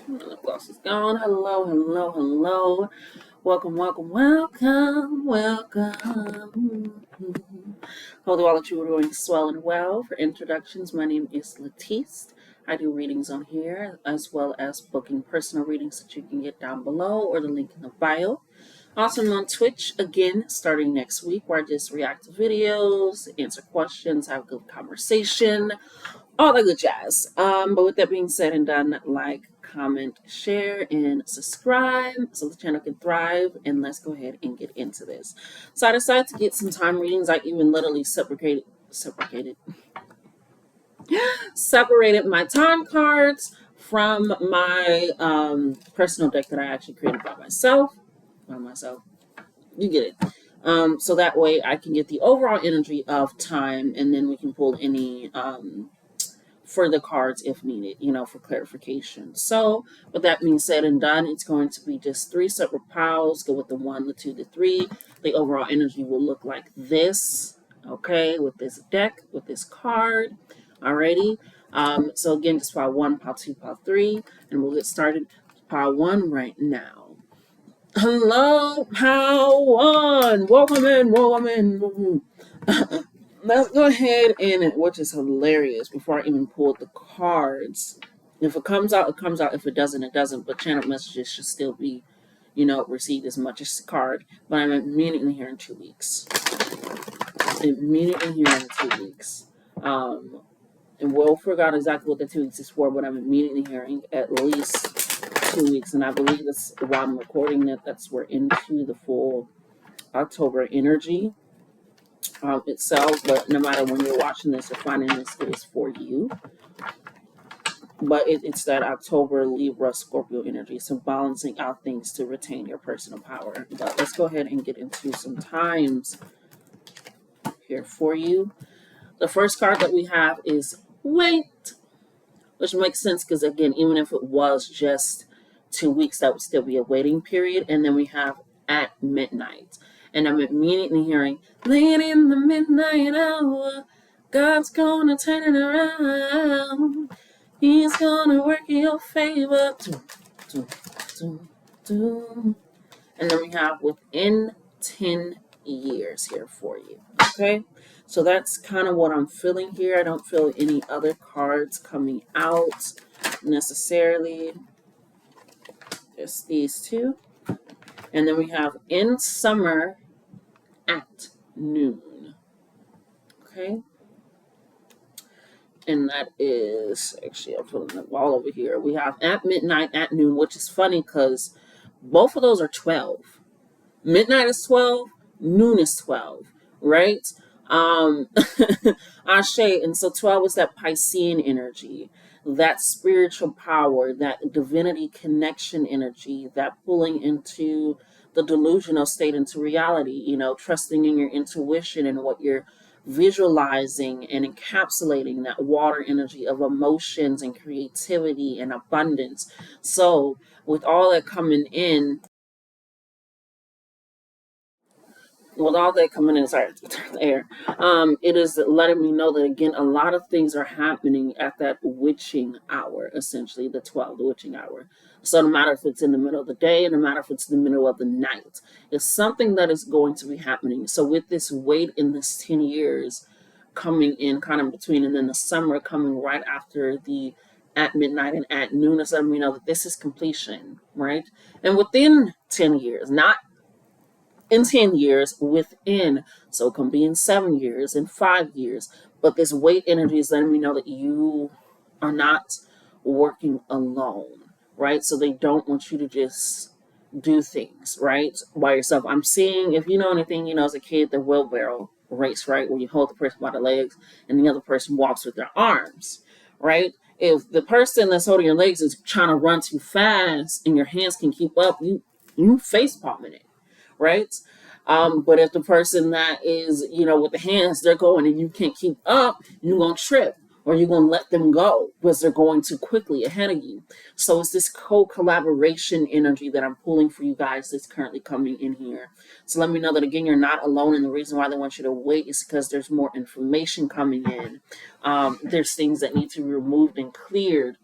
Lip gloss is gone. Hello, hello, hello. Welcome, welcome, welcome, welcome. Hope all that you are doing swell and well. For introductions, my name is Latisse. I do readings on here as well as booking personal readings that you can get down below or the link in the bio. Also, I'm on Twitch again starting next week where I just react to videos, answer questions, have a good conversation, all that good jazz. But with that being said and done, like, comment, share, and subscribe so the channel can thrive. And let's go ahead and get into this. So I decided to get some time readings. I even literally separated my time cards from my personal deck that I actually created by myself. You get it. So that way I can get the overall energy of time, and then we can pull any further cards if needed, for clarification. So with that being said and done, it's going to be just 3 separate piles. Go with the 1, the 2, the 3. The overall energy will look like this, okay, with this deck, with this card. Alrighty. So again, just pile 1, pile 2, pile 3, and we'll get started. Pile 1 right now. Hello, pile 1. Welcome in, welcome in. Let's go ahead and, which is hilarious, before I even pull the cards. If it comes out, it comes out. If it doesn't, it doesn't. But channel messages should still be, received as much as the card. But I'm immediately here in 2 weeks. Immediately here in 2 weeks. And we'll figure out exactly what the 2 weeks is for, but I'm immediately hearing at least 2 weeks. And I believe that's while I'm recording it, we're into the full October energy itself. But no matter when you're watching this or finding this, it is for you. But it's that October Libra Scorpio energy, so balancing out things to retain your personal power. But let's go ahead and get into some times here for you. The first card that we have is Wait, which makes sense because, again, even if it was just 2 weeks, that would still be a waiting period. And then we have At Midnight. And I'm immediately hearing, late in the midnight hour, God's gonna turn it around. He's gonna work in your favor. And then we have within 10 years here for you. Okay? So that's kind of what I'm feeling here. I don't feel any other cards coming out necessarily. Just these two. And then we have In Summer at Noon. Okay? And that is, actually, I'm putting the ball over here. We have At Midnight, at Noon, which is funny because both of those are 12. Midnight is 12, noon is 12, right? Ashe, and so 12 is that Piscean energy, that spiritual power, that divinity connection energy, that pulling into the delusional state into reality, trusting in your intuition and what you're visualizing and encapsulating, that water energy of emotions and creativity and abundance. So with all that coming in, sorry, the air. It is letting me know that, again, a lot of things are happening at that witching hour, essentially the 12, the witching hour. So no matter if it's in the middle of the day, no matter if it's in the middle of the night, it's something that is going to be happening. So with this wait in this 10 years coming in kind of between, and then the summer coming right after the At Midnight and at Noon, is letting me know that this is completion, right? And within 10 years, not in 10 years, within, so it can be in 7 years, in 5 years, but this weight energy is letting me know that you are not working alone, right? So they don't want you to just do things, right, by yourself. I'm seeing, if you know anything, as a kid, the wheelbarrow race, right, where you hold the person by the legs and the other person walks with their arms, right? If the person that's holding your legs is trying to run too fast and your hands can keep up, you face palming it, right? But if the person that is, with the hands, they're going and you can't keep up, you're going to trip or you're going to let them go because they're going too quickly ahead of you. So it's this co-collaboration energy that I'm pulling for you guys that's currently coming in here. So let me know that, again, you're not alone. And the reason why they want you to wait is because there's more information coming in. There's things that need to be removed and cleared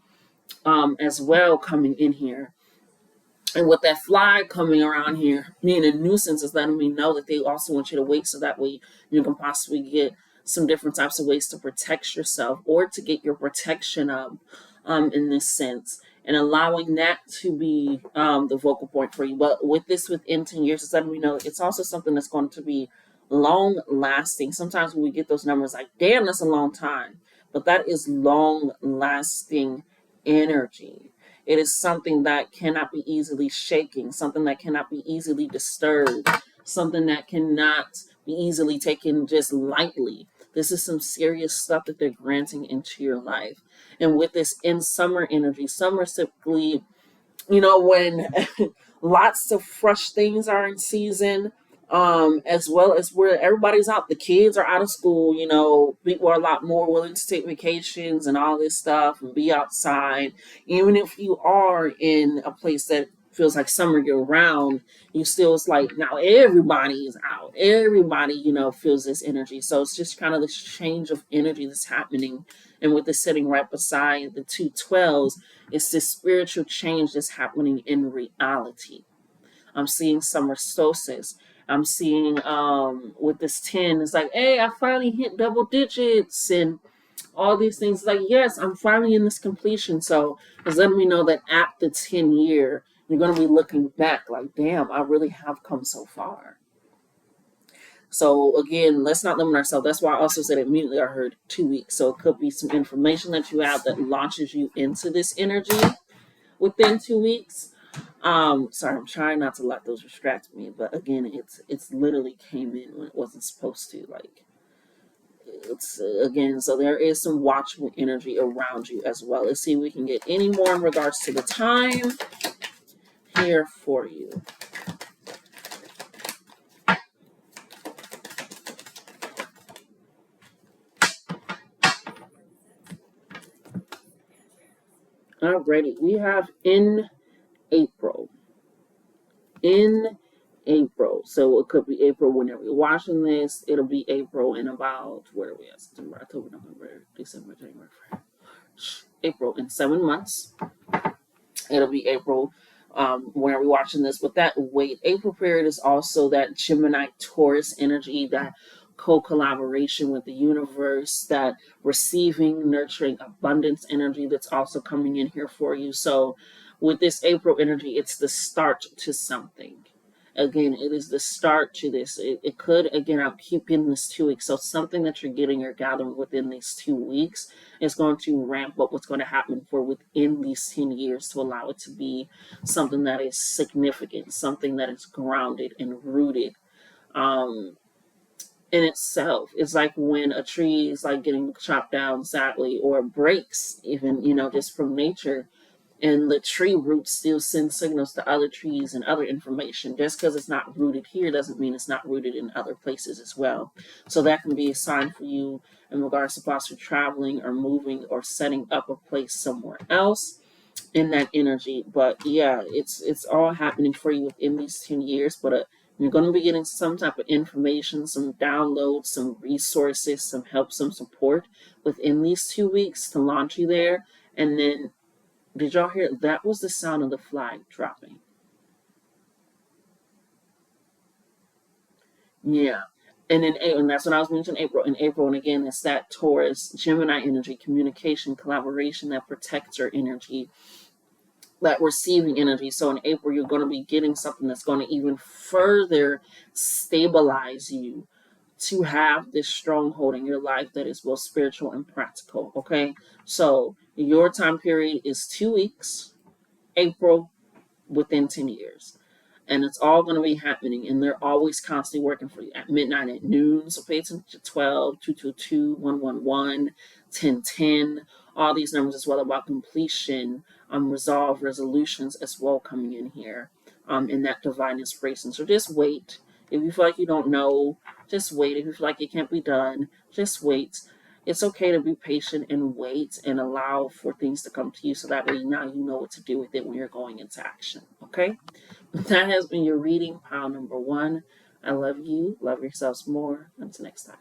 as well coming in here. And with that fly coming around here, being a nuisance, is letting me know that they also want you to wait so that way you can possibly get some different types of ways to protect yourself or to get your protection up in this sense. And allowing that to be the vocal point for you. But with this, within 10 years, it's letting me know it's also something that's going to be long lasting. Sometimes when we get those numbers, like, damn, that's a long time. But that is long lasting energy. It is something that cannot be easily shaken, something that cannot be easily disturbed, something that cannot be easily taken just lightly. This is some serious stuff that they're granting into your life. And with this in summer energy, summer typically, when lots of fresh things are in season, as well as where everybody's out, the kids are out of school, people are a lot more willing to take vacations and all this stuff and be outside. Even if you are in a place that feels like summer year round, you still, it's like now everybody is out, everybody feels this energy. So it's just kind of this change of energy that's happening. And with the sitting right beside the 212s, it's this spiritual change that's happening in reality. I'm seeing summer solstice. I'm seeing with this 10, it's like, hey, I finally hit double digits and all these things. Like, yes, I'm finally in this completion. So it's letting me know that at the 10 year, you're going to be looking back like, damn, I really have come so far. So again, let's not limit ourselves. That's why I also said immediately I heard 2 weeks. So it could be some information that you have that launches you into this energy within 2 weeks. Sorry, I'm trying not to let those distract me, but again, it's literally came in when it wasn't supposed to. Like, it's again, so there is some watchful energy around you as well. Let's see if we can get any more in regards to the time here for you. Alrighty, we have in April. In April. So it could be April whenever you're watching this. It'll be April in about, where are we at? September, October, November, December, January, February. April in 7 months. It'll be April whenever you're watching this. But that April period is also that Gemini Taurus energy, that co-collaboration with the universe, that receiving, nurturing, abundance energy that's also coming in here for you. So with this April energy, it's the start to something. Again, it is the start to this. It could, again, I'll keep in this 2 weeks. So something that you're getting or gathering within these 2 weeks is going to ramp up what's going to happen for within these 10 years to allow it to be something that is significant, something that is grounded and rooted in itself. It's like when a tree is like getting chopped down sadly or breaks, even, just from nature, and the tree roots still send signals to other trees and other information. Just because it's not rooted here doesn't mean it's not rooted in other places as well. So that can be a sign for you in regards to possibly traveling or moving or setting up a place somewhere else in that energy. But yeah, it's all happening for you within these 10 years. But you're going to be getting some type of information, some downloads, some resources, some help, some support within these 2 weeks to launch you there. And then, did y'all hear? That was the sound of the flag dropping. Yeah. And that's what I was mentioning April. In April, and again, it's that Taurus, Gemini energy, communication, collaboration, that protector energy, that receiving energy. So in April, you're going to be getting something that's going to even further stabilize you to have this stronghold in your life that is both spiritual and practical. Okay. So your time period is 2 weeks, April, within 10 years. And it's all going to be happening. And they're always constantly working for you at midnight, at noon. So pay attention to 12, 222, 111, 1010. All these numbers as well about completion, resolve, resolutions as well coming in here in that divine inspiration. So just wait. If you feel like you don't know, just wait. If you feel like it can't be done, just wait. It's okay to be patient and wait and allow for things to come to you so that way now you know what to do with it when you're going into action. Okay? That has been your reading, pile number 1. I love you. Love yourselves more. Until next time.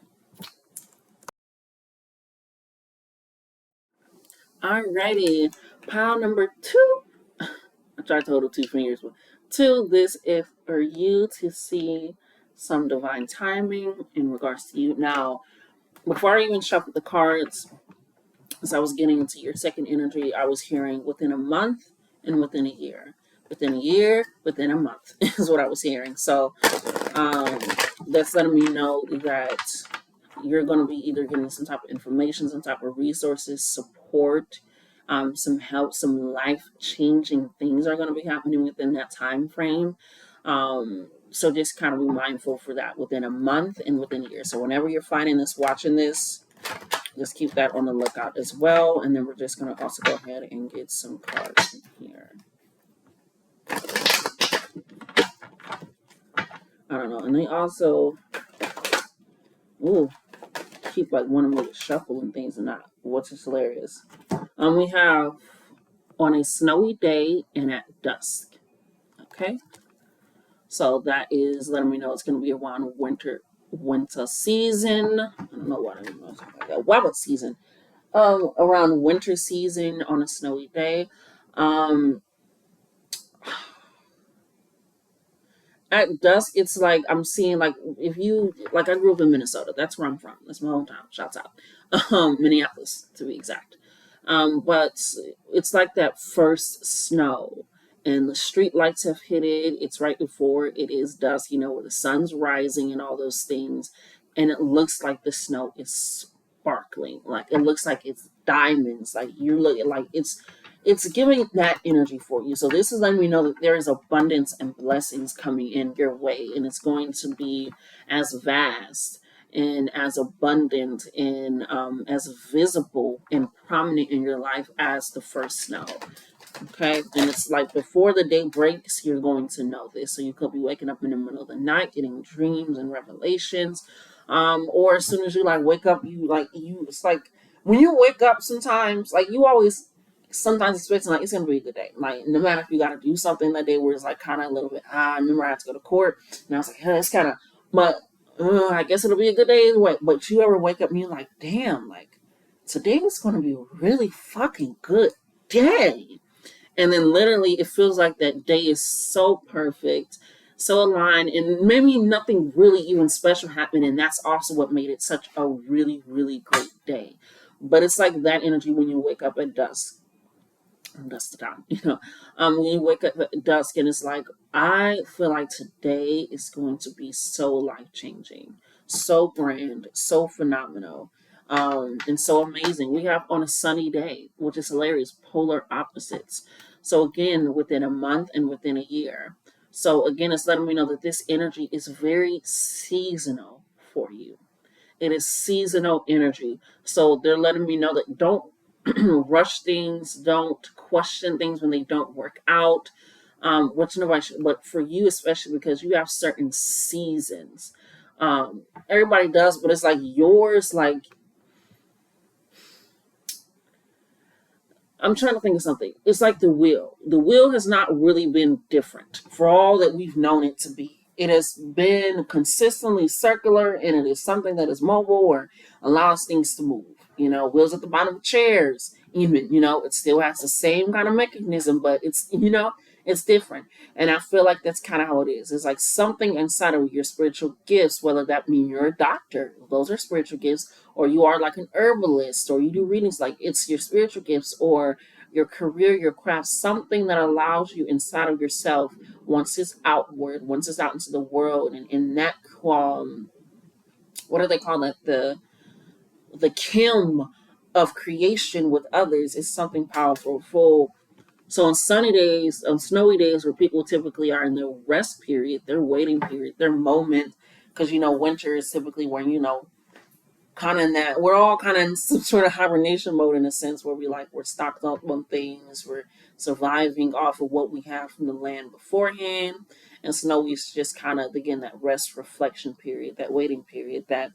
Alrighty. Pile number two, I tried to hold up two fingers, but two, this is for you to see some divine timing in regards to you. Now, before I even shuffled the cards, as I was getting into your second energy, I was hearing within a month and within a year. Within a year, within a month is what I was hearing. So um, that's letting me know that you're going to be either getting some type of information, some type of resources, support, some help, some life-changing things are going to be happening within that time frame. So just kind of be mindful for that within a month and within a year. So whenever you're finding this, watching this, just keep that on the lookout as well. And then we're just going to also go ahead and get some cards in here. I don't know. And they also, keep like wanting me to shuffle and things and not, which is hilarious. We have on a snowy day and at dusk. Okay. So that is letting me know it's going to be around winter season. I don't know what I mean. What season? Around winter season on a snowy day. At dusk, it's like I'm seeing like if you like I grew up in Minnesota. That's where I'm from. That's my hometown. Shouts out, Minneapolis to be exact. But it's like that first snow, and the street lights have hit it. It's right before it is dusk. Where the sun's rising and all those things, and it looks like the snow is sparkling. Like it looks like it's diamonds. Like you're looking like it's giving that energy for you. So this is letting me know that there is abundance and blessings coming in your way, and it's going to be as vast and as abundant and as visible and prominent in your life as the first snow. Okay, and it's like before the day breaks, you're going to know this. So you could be waking up in the middle of the night, getting dreams and revelations, or as soon as you like wake up, it's like when you wake up, sometimes like you always sometimes expecting like it's gonna be a good day. Like no matter if you gotta do something that day where it's like kind of a little bit. I remember I had to go to court, and I was like, hey, it's kind of, but I guess it'll be a good day anyway. But you ever wake up and you're like, damn, like today is gonna be a really fucking good day. And then literally it feels like that day is so perfect, so aligned, and maybe nothing really even special happened. And that's also what made it such a really, really great day. But it's like that energy when you wake up at dusk. That's the time, when you wake up at dusk and it's like, I feel like today is going to be so life changing, so grand, so phenomenal, and so amazing. We have on a sunny day, which is hilarious, polar opposites. So again, within a month and within a year. So again, it's letting me know that this energy is very seasonal for you. It is seasonal energy. So they're letting me know that don't rush things, don't question things when they don't work out. Which nobody should, but for you especially because you have certain seasons. Everybody does, but it's like yours. Like I'm trying to think of something. It's like the wheel. The wheel has not really been different for all that we've known it to be. It has been consistently circular, and it is something that is mobile or allows things to move. Wheels at the bottom of chairs, even, it still has the same kind of mechanism, but it's different. And I feel like that's kind of how it is. It's like something inside of your spiritual gifts, whether that mean you're a doctor, those are spiritual gifts, or you are like an herbalist, or you do readings, like it's your spiritual gifts, or your career, your craft, something that allows you inside of yourself, once it's outward, once it's out into the world, and in that, what do they call that? The kiln of creation with others is something powerful. So on sunny days, on snowy days where people typically are in their rest period, their waiting period, their moment, because winter is typically when kind of in that we're all kind of in some sort of hibernation mode in a sense where we're stocked up on things, we're surviving off of what we have from the land beforehand, and snowy is just kind of again that rest reflection period, that waiting period, that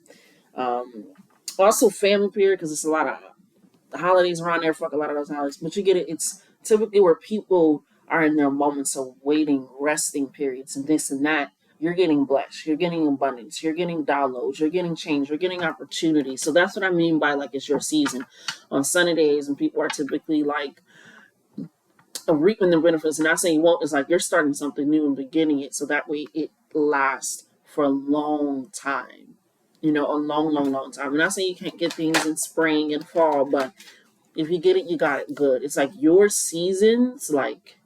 also family period because it's a lot of holidays around there. Fuck a lot of those holidays, but you get it. It's typically where people are in their moments of waiting, resting periods, and this and that. You're getting blessed. You're getting abundance. You're getting downloads. You're getting change. You're getting opportunity. So that's what I mean by like it's your season. On sunny days, and people are typically like of reaping the benefits. And not saying you won't, it's like you're starting something new and beginning it so that way it lasts for a long time. You know, a long, long, long time. I'm not saying you can't get things in spring and fall, but if you get it, you got it good. It's like your seasons, like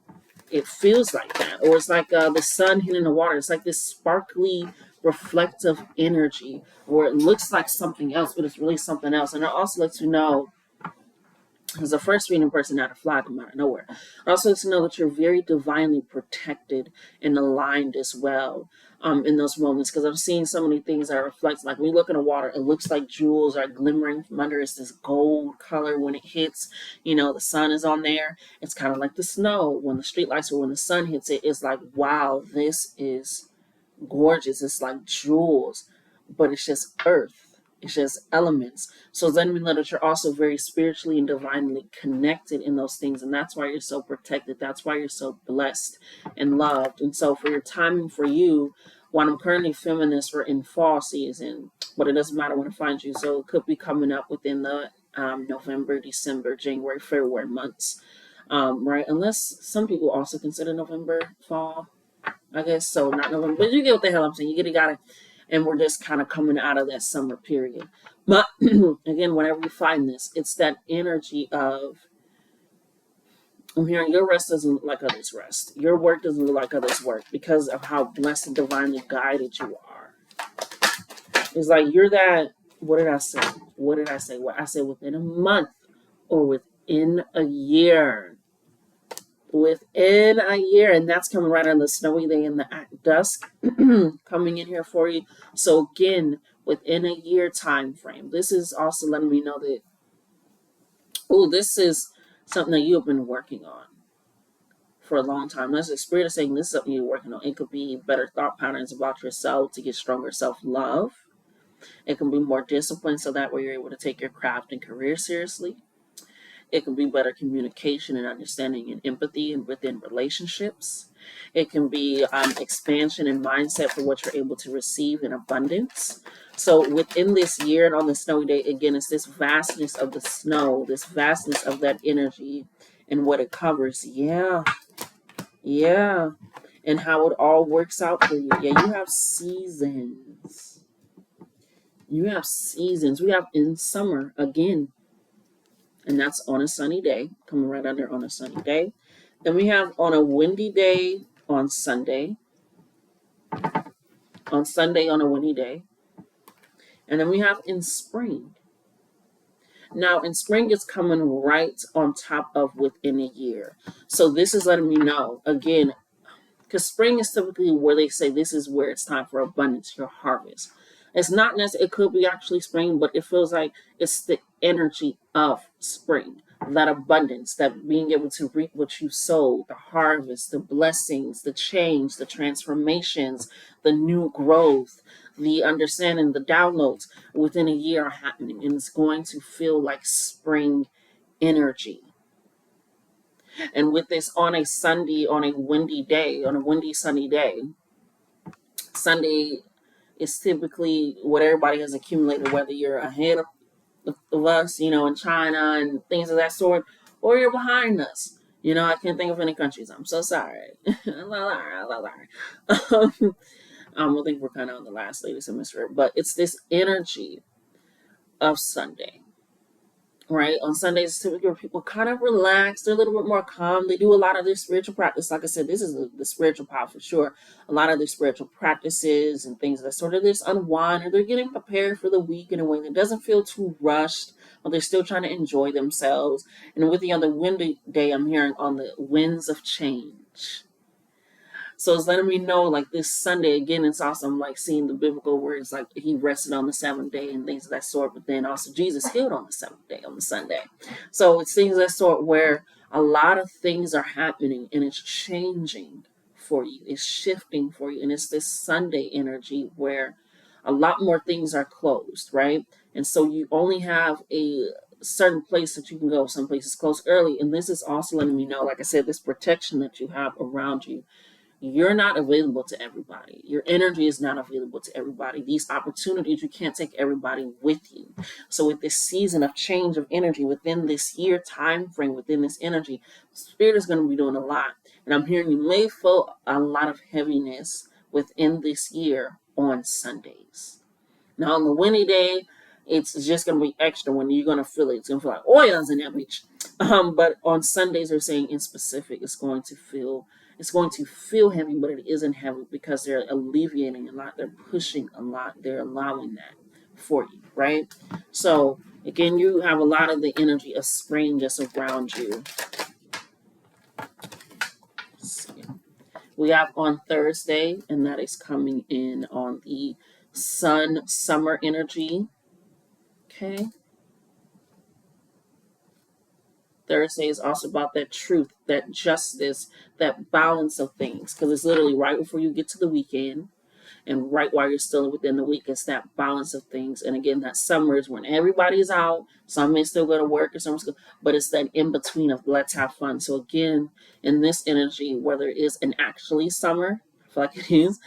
it feels like that. Or it's like the sun hitting the water. It's like this sparkly, reflective energy where it looks like something else, but it's really something else. And it also lets you know, as a first reading person, not a fly come out of nowhere. It also lets you know that you're very divinely protected and aligned as well in those moments. Because I'm seeing so many things that reflect, like when you look in the water, it looks like jewels are glimmering from under. It's this gold color when it hits. You know, the sun is on there. It's kind of like the snow when the street lights or when the sun hits it. It's like, wow, this is gorgeous. It's like jewels, but it's just earth. It's just elements. So then we know that you're also very spiritually and divinely connected in those things. And that's why you're so protected. That's why you're so blessed and loved. And so for your timing for you, while I'm currently feminist, we're in fall season, but it doesn't matter when it finds you. So it could be coming up within the November, December, January, February months. Right? Unless some people also consider November fall. I guess so, not November, but you get what the hell I'm saying. You got it. And we're just kind of coming out of that summer period. But again, whenever you find this, it's that energy of, I'm hearing your rest doesn't look like others' rest. Your work doesn't look like others' work because of how blessed and divinely guided you are. It's like you're that, what did I say? What did I say? What I said within a month or within a year. Within a year, and that's coming right on the snowy day in the at dusk coming in here for you. So again, within a year time frame, this is also letting me know that, oh, this is something that you have been working on for a long time. That's the spirit of saying this is something you're working on. It could be better thought patterns about yourself to get stronger self-love. It can be more discipline so that way you're able to take your craft and career seriously. It can be better communication and understanding and empathy and within relationships. It can be expansion and mindset for what you're able to receive in abundance. So within this year and on the snowy day, again, it's this vastness of the snow, this vastness of that energy and what it covers. Yeah. And how it all works out for you. Yeah, you have seasons. We have in summer again. And that's on a sunny day, coming right under on a sunny day. Then we have on a windy day on Sunday. On Sunday on a windy day. And then we have in spring. Now, in spring, it's coming right on top of within a year. So this is letting me know, again, because spring is typically where they say this is where it's time for abundance, your harvest. It's not necessarily, it could be actually spring, but it feels like it's the energy of spring, that abundance, that being able to reap what you sowed, the harvest, the blessings, the change, the transformations, the new growth, the understanding, the downloads within a year are happening. And it's going to feel like spring energy. And with this on a Sunday, on a windy day, on a windy, sunny day, Sunday is typically what everybody has accumulated, whether you're ahead of us, you know, in China and things of that sort, or you're behind us. You know, I can't think of any countries. I'm so sorry. I think we're kind of on the last latest hemisphere, but it's this energy of Sunday. Right, on Sundays, typically where people kind of relax, they're a little bit more calm. They do a lot of their spiritual practice. Like I said, this is the spiritual path for sure. A lot of their spiritual practices and things that sort of just unwind, or they're getting prepared for the week in a way that doesn't feel too rushed, but they're still trying to enjoy themselves. And with the other windy day, I'm hearing on the winds of change. So it's letting me know, like this Sunday, again, it's awesome, like seeing the biblical words, like he rested on the seventh day and things of that sort. But then also Jesus healed on the seventh day, on the Sunday. So it's things of that sort where a lot of things are happening and it's changing for you. It's shifting for you. And it's this Sunday energy where a lot more things are closed, right? And so you only have a certain place that you can go. Some places close early. And this is also letting me know, like I said, this protection that you have around you. you're not available to everybody. Your energy is not available to everybody. These opportunities, you can't take everybody with you. So with this season of change of energy within this year time frame, within this energy, Spirit is going to be doing a lot. And I'm hearing you may feel a lot of heaviness within this year on Sundays. Now on the windy day, it's just gonna be extra when you're gonna feel it. It's gonna feel like oils in that bitch. But on Sundays, they're saying in specific, it's going to feel heavy, but it isn't heavy because they're alleviating a lot, they're pushing a lot, they're allowing that for you, right? So again, you have a lot of the energy of spring just around you. Let's see. We have on Thursday, and that is coming in on the sun summer energy. Okay. Thursday is also about that truth, that justice, that balance of things. Because it's literally right before you get to the weekend and right while you're still within the week. It's that balance of things. And again, that summer is when everybody's out. Some may still go to work or some, but it's that in between of let's have fun. So again, in this energy, whether it is an actually summer, I feel like it is,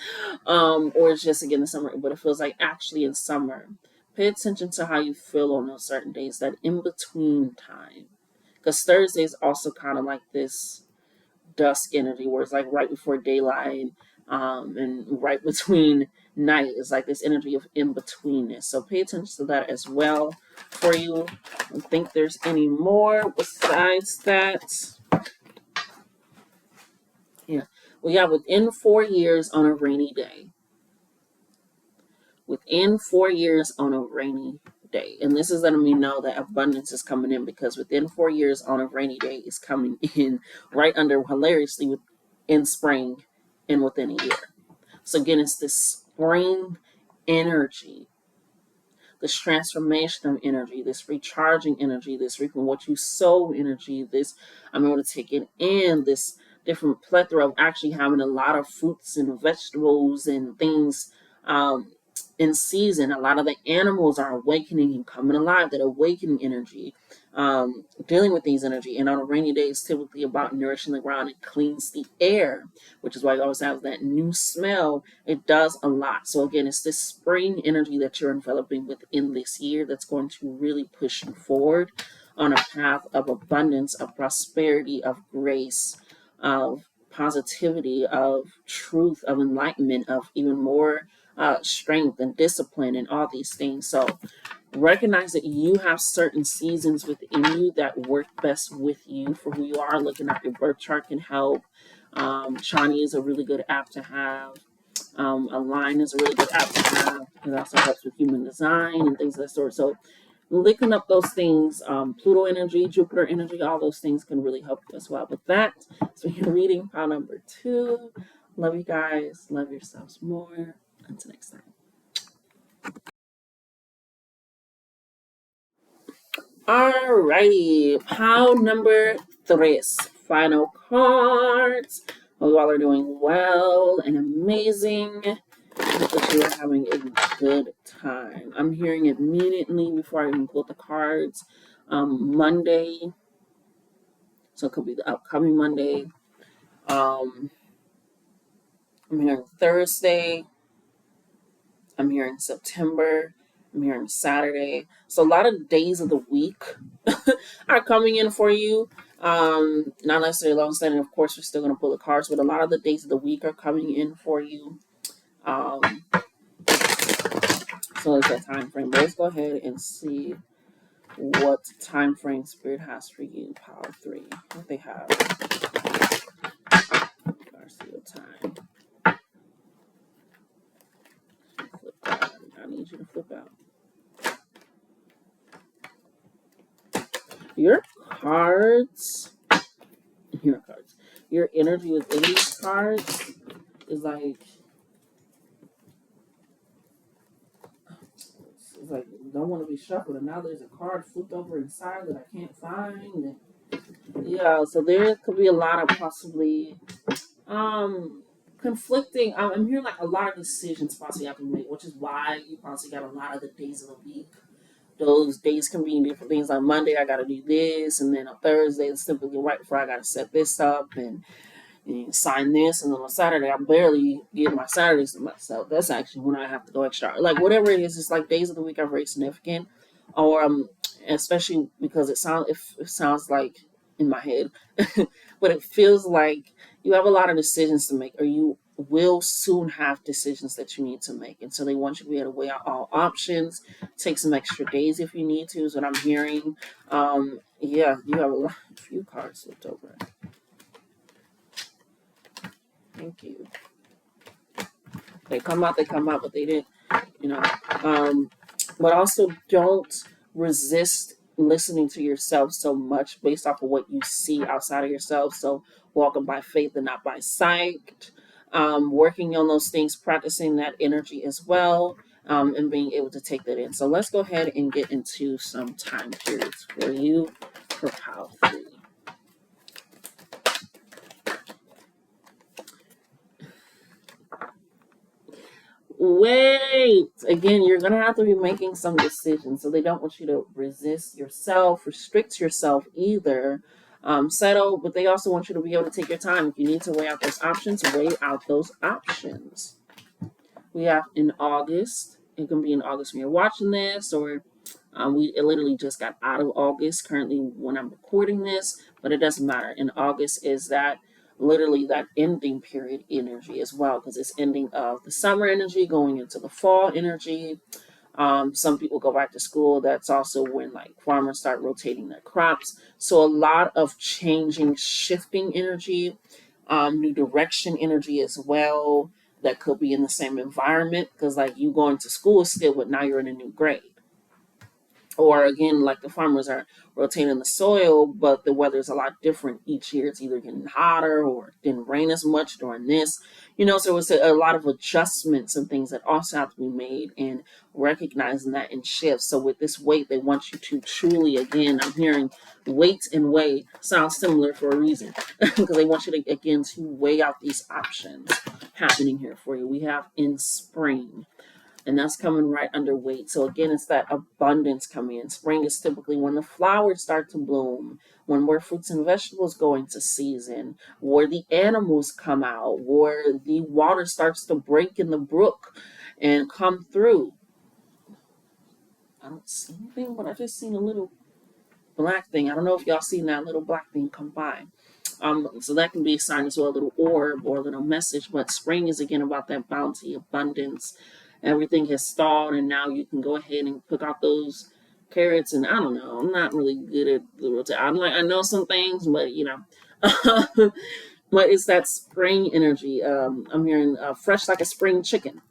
or it's just again the summer, but it feels like actually in summer. Pay attention to how you feel on those certain days, that in between time. Because Thursday is also kind of like this dusk energy where it's like right before daylight, and right between night is like this energy of in betweenness. So pay attention to that as well for you. I don't think there's any more besides that. Yeah. We have within 4 years on a rainy day. Within 4 years on a rainy day. And this is letting me know that abundance is coming in because within 4 years on a rainy day is coming in right under hilariously in spring and within a year. So again, it's this spring energy, this transformation of energy, this recharging energy, this reaping what you sow energy, this I'm able to take it in, this different plethora of actually having a lot of fruits and vegetables and things in season. A lot of the animals are awakening and coming alive, that awakening energy, dealing with these energy. And on a rainy day, it's typically about nourishing the ground. It cleans the air, which is why you always have that new smell. It does a lot. So again, it's this spring energy that you're enveloping within this year that's going to really push you forward on a path of abundance, of prosperity, of grace, of positivity, of truth, of enlightenment, of even more strength and discipline and all these things. So recognize that you have certain seasons within you that work best with you for who you are. Looking at your birth chart can help. Shawnee is a really good app to have. Align is a really good app to have. It also helps with human design and things of that sort. So looking up those things, Pluto energy, Jupiter energy, all those things can really help you as well. With that, so you're reading pile number 2. Love you guys. Love yourselves more. Until next time. Alrighty, pile number 3. Final cards. Hope you all are doing well and amazing. Hope that you are having a good time. I'm hearing immediately before I even pull the cards. Monday, so it could be the upcoming Monday. I'm hearing Thursday. I'm hearing September. I'm hearing Saturday. So a lot of days of the week are coming in for you. Not necessarily long standing. Of course, we're still going to pull the cards, but a lot of the days of the week are coming in for you. So it's that time frame. Let's go ahead and see what time frame Spirit has for you. Power 3. What they have. Garcia time. Flip that. I need you to flip out. Your cards. Your energy within these cards is like. It's like don't want to be shuffled, and now there's a card flipped over inside that I can't find. And yeah, so there could be a lot of possibly conflicting. I'm hearing like a lot of decisions possibly have to be made, which is why you possibly got a lot of the days of the week. Those days can be different things. On Monday, I got to do this, and then on Thursday, it's simply right before I got to set this up, and and sign this, and then on Saturday I'm barely getting my Saturdays to myself. That's actually when I have to go extra. Like whatever it is, it's like days of the week are very significant, or especially because it sounds like in my head, but it feels like you have a lot of decisions to make, or you will soon have decisions that you need to make, and so they want you to be able to weigh out all options. Take some extra days if you need to, is what I'm hearing. Yeah, you have a few cards flipped over. Thank you. They come out, but they didn't, you know. But also don't resist listening to yourself so much based off of what you see outside of yourself. So walking by faith and not by sight. Working on those things, practicing that energy as well, and being able to take that in. So let's go ahead and get into some time periods for you for pile 3. Wait, again, you're going to have to be making some decisions. So they don't want you to resist yourself, restrict yourself either. Settle, but they also want you to be able to take your time. If you need to weigh out those options, weigh out those options. We have in August. It can be in August when you're watching this, or we literally just got out of August currently when I'm recording this, but it doesn't matter. In August is that literally that ending period energy as well, because it's ending of the summer energy going into the fall energy. Some people go back to school. That's also when like farmers start rotating their crops. So a lot of changing, shifting energy, new direction energy as well. That could be in the same environment because like you going to school still, but now you're in a new grade. Or again, like the farmers are rotating the soil, but the weather is a lot different each year. It's either getting hotter or it didn't rain as much during this, so it's a lot of adjustments and things that also have to be made and recognizing that in shifts. So with this weight, they want you to truly, again, I'm hearing weight and weigh sounds similar for a reason because they want you to, again, to weigh out these options happening here for you. We have in spring, and that's coming right under weight. So again, it's that abundance coming in. Spring is typically when the flowers start to bloom, when more fruits and vegetables go into season, where the animals come out, where the water starts to break in the brook and come through. I don't see anything, but I just seen a little black thing. I don't know if y'all seen that little black thing come by. So that can be a sign as well, a little orb or a little message. But spring is again about that bounty, abundance. Everything has stalled, and now you can go ahead and cook out those carrots. And I don't know, I'm not really good at the routine. I know some things, but but it's that spring energy. I'm hearing fresh like a spring chicken,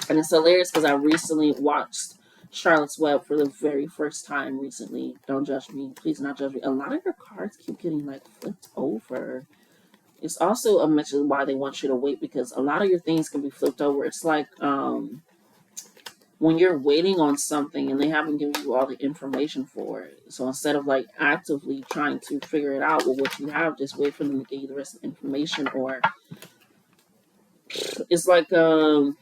and it's hilarious because I recently watched Charlotte's Web for the very first time recently. Don't judge me. Please not judge me. A lot of your cards keep getting like flipped over. It's also a mention why they want you to wait because a lot of your things can be flipped over. It's like when you're waiting on something and they haven't given you all the information for it. So instead of like actively trying to figure it out with what you have, just wait for them to give you the rest of the information. Or it's like I'm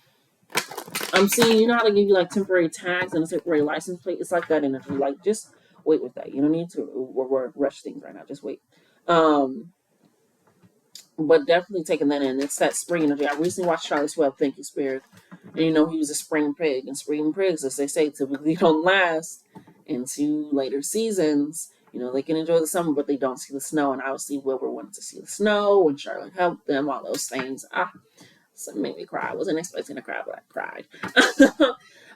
seeing, how to give you like temporary tags and a temporary license plate. It's like that energy. Like just wait with that. You don't need to rush things right now. Just wait. But definitely taking that in. It's that spring energy. I recently watched Charlotte's Web. Thank you, Spirit. And he was a spring pig. And spring pigs, as they say, typically don't last into later seasons. They can enjoy the summer, but they don't see the snow. And obviously, Wilbur wanted to see the snow, and Charlotte helped them, all those things. So it made me cry. I wasn't expecting to cry, but I cried.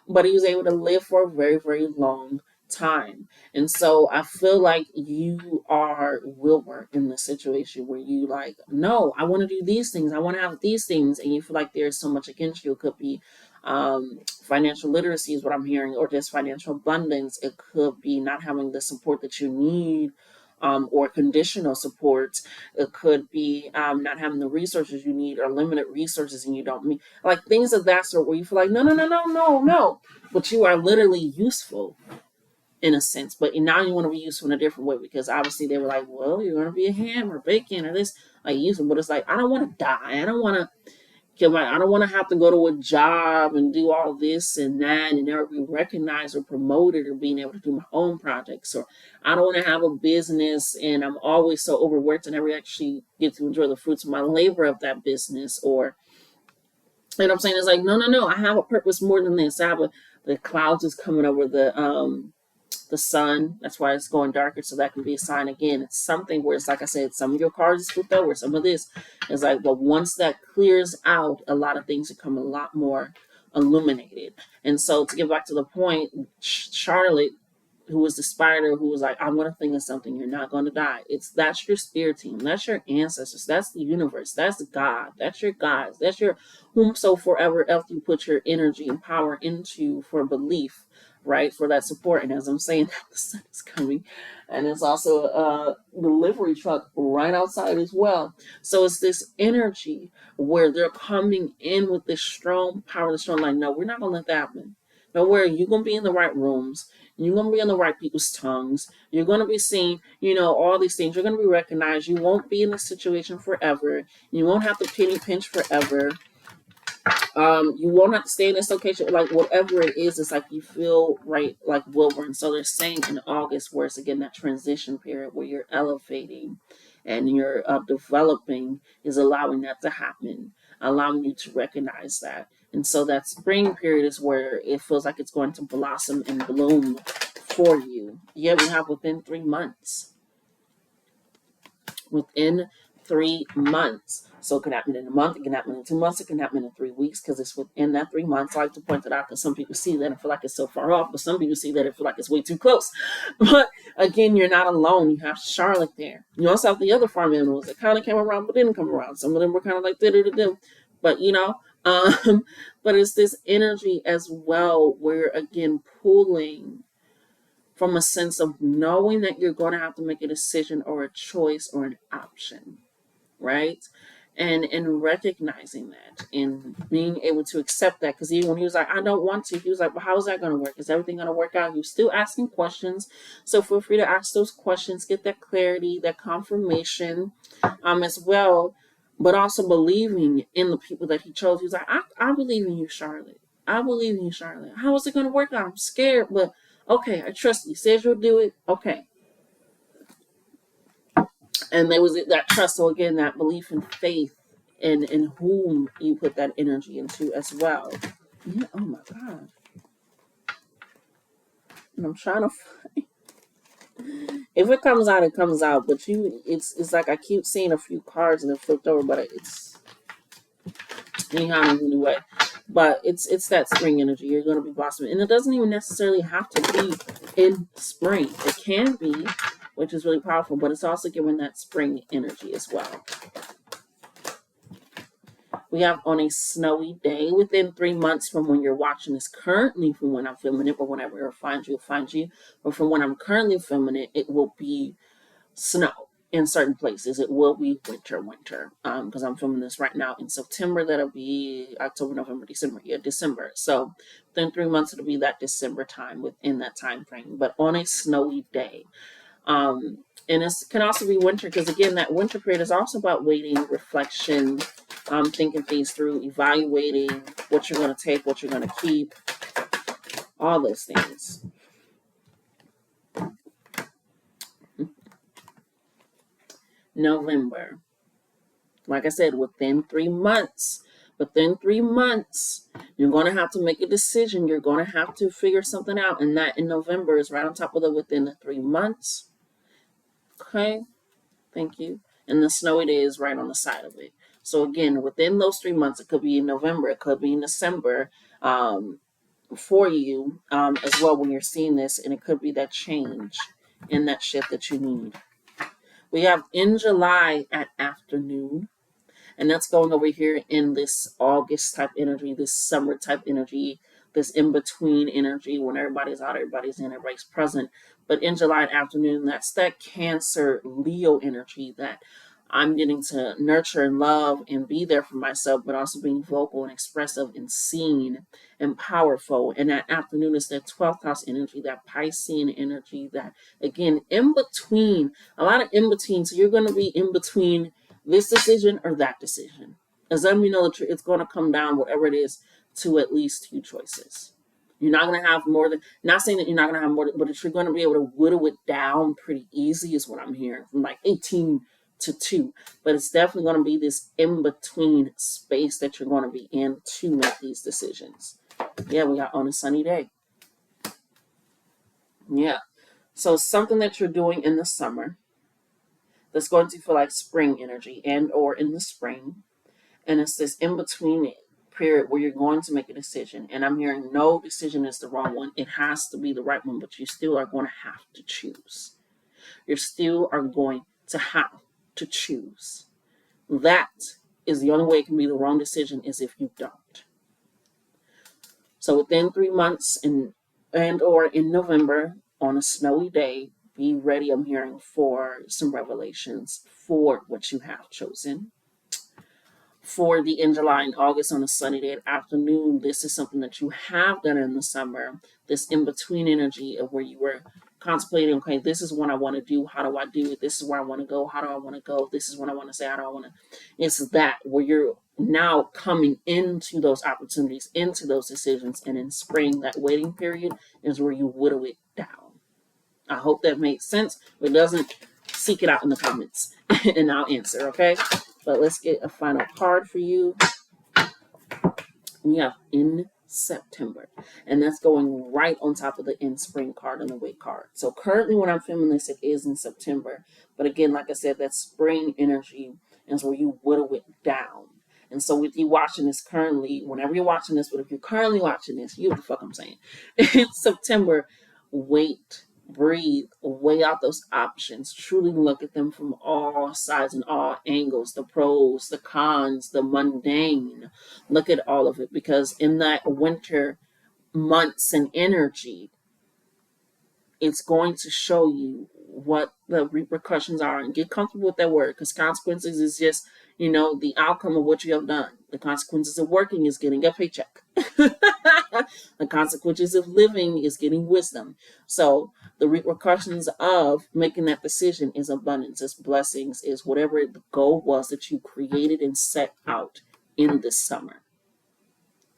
But he was able to live for a very, very long time. And so I feel like you are Wilbur in the situation where you like, no, I want to do these things. I want to have these things. And you feel like there's so much against you. It could be financial literacy is what I'm hearing, or just financial abundance. It could be not having the support that you need. Or conditional support. It could be not having the resources you need or limited resources and you don't meet. Like things of that sort where you feel like, no. But you are literally useful in a sense. But now you want to be useful in a different way because obviously they were like, well, you're going to be a ham or bacon or this, like useful. But it's like, I don't want to die. I don't want to, I don't want to have to go to a job and do all this and that and never be recognized or promoted or being able to do my own projects. Or I don't want to have a business and I'm always so overworked and never actually get to enjoy the fruits of my labor of that business. Or, you know what I'm saying? It's like, no, no, no. I have a purpose more than this. The clouds is coming over the sun. That's why it's going darker. So that can be a sign again. It's something where it's like I said, some of your cards is flipped over, some of this is like, but once that clears out, a lot of things become a lot more illuminated. And so to get back to the point, Charlotte, who was the spider, who was like, I'm going to think of something, you're not going to die. That's your spirit team, that's your ancestors, that's the universe, that's God, that's your guides, that's your whomsoever else you put your energy and power into for belief, right? For that support. And as I'm saying, the sun is coming, and it's also a delivery truck right outside as well. So it's this energy where they're coming in with this strong power, this strong, like, no, we're not going to let that happen. No, where you're going to be in the right rooms. You're going to be on the right people's tongues. You're going to be seen, all these things. You're going to be recognized. You won't be in this situation forever. You won't have to penny pinch forever. You won't have to stay in this location. Like, whatever it is, it's like you feel right, like Wilbur. And so they're saying in August, where it's again that transition period where you're elevating and you're developing, is allowing that to happen, allowing you to recognize that. And so that spring period is where it feels like it's going to blossom and bloom for you. Yeah, we have within 3 months. Within 3 months. So it can happen in a month, it can happen in 2 months, it can happen in 3 weeks, because it's within that 3 months. I like to point that out because some people see that and feel like it's so far off, but some people see that and feel like it's way too close. But again, you're not alone. You have Charlotte there. You also have the other farm animals that kind of came around but didn't come around. Some of them were kind of like da-da-da-da. But but it's this energy as well where again pulling from a sense of knowing that you're going to have to make a decision or a choice or an option, right? And recognizing that and being able to accept that, because even when he was like, I don't want to, he was like, well, how is that going to work? Is everything going to work out? He was still asking questions. So feel free to ask those questions, get that clarity, that confirmation as well, but also believing in the people that he chose. He was like, I believe in you, Charlotte. I believe in you, Charlotte. How is it going to work out? I'm scared, but okay, I trust you. Says you'll do it. Okay. And there was that trust. So again, that belief and faith in whom you put that energy into as well. Yeah. Oh my God. And I'm trying to find. If it comes out, it comes out. But it's like I keep seeing a few cards and they're flipped over, but it's anyhow in any way. But it's that spring energy. You're going to be blossoming, and it doesn't even necessarily have to be in spring. It can be, which is really powerful, but it's also giving that spring energy as well. We have on a snowy day within 3 months from when you're watching this currently, from when I'm filming it, but whenever it finds you, it'll find you. But from when I'm currently filming it, it will be snow in certain places. It will be winter, because I'm filming this right now in September. That'll be October, November, December. Yeah, December. So within 3 months, it'll be that December time within that time frame, but on a snowy day. And it can also be winter, because again, that winter period is also about waiting, reflection, thinking things through, evaluating what you're going to take, what you're going to keep, all those things. November. Like I said, within 3 months. Within 3 months, you're going to have to make a decision. You're going to have to figure something out. And that in November is right on top of the within the 3 months. Okay. Thank you. And the snowy day is right on the side of it. So again, within those 3 months, it could be in November, it could be in December, for you as well when you're seeing this, and it could be that change and that shift that you need. We have in July at afternoon, and that's going over here in this August type energy, this summer type energy, this in-between energy when everybody's out, everybody's in, everybody's present. But in July afternoon, that's that Cancer Leo energy that I'm getting to nurture and love and be there for myself, but also being vocal and expressive and seen and powerful. And that afternoon is that 12th house energy, that Piscean energy, that again, in between, a lot of in between. So you're going to be in between this decision or that decision. As then we know that it's going to come down, whatever it is, to at least 2 choices. You're not going to have more than, not saying that you're not going to have more than, but if you're going to be able to whittle it down pretty easy is what I'm hearing, from like 18 to 2. But it's definitely going to be this in-between space that you're going to be in to make these decisions. Yeah, we got on a sunny day. Yeah. So something that you're doing in the summer that's going to feel like spring energy and or in the spring. And it's this in-between period where you're going to make a decision. And I'm hearing no decision is the wrong one. It has to be the right one, but you still are going to have to choose. You still are going to have to choose. That is the only way it can be the wrong decision, is if you don't. So within 3 months and or in November on a snowy day, be ready, I'm hearing, for some revelations for what you have chosen. For the in July and August on a sunny day afternoon, this is something that you have done in the summer, this in-between energy of where you were contemplating, okay, this is what I want to do, how do I do it, this is where I want to go, how do I want to go, this is what I want to say, how do I want to, it's that where you're now coming into those opportunities, into those decisions, and in spring, that waiting period is where you whittle it down. I hope that makes sense. If it doesn't, seek it out in the comments and I'll answer, okay? But let's get a final card for you. We have in September, and that's going right on top of the in spring card and the wait card. So currently when I'm filming this, it is in September. But again, like I said, that spring energy is where you whittle it down. And so with you watching this currently, whenever you're watching this, but if you're currently watching this, you know what the fuck I'm saying. It's September, wait, breathe, weigh out those options, truly look at them from all sides and all angles, the pros, the cons, the mundane. Look at all of it, because in that winter months and energy, it's going to show you what the repercussions are, and get comfortable with that word, because consequences is just, the outcome of what you have done. The consequences of working is getting a paycheck. The consequences of living is getting wisdom. So the repercussions of making that decision is abundance, is blessings, is whatever the goal was that you created and set out in this summer.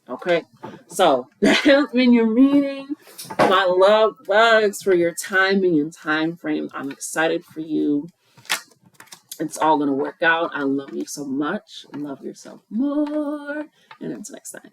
Okay, so that has been your reading. My love bugs for your timing and time frame. I'm excited for you. It's all going to work out. I love you so much. Love yourself more. And until next time.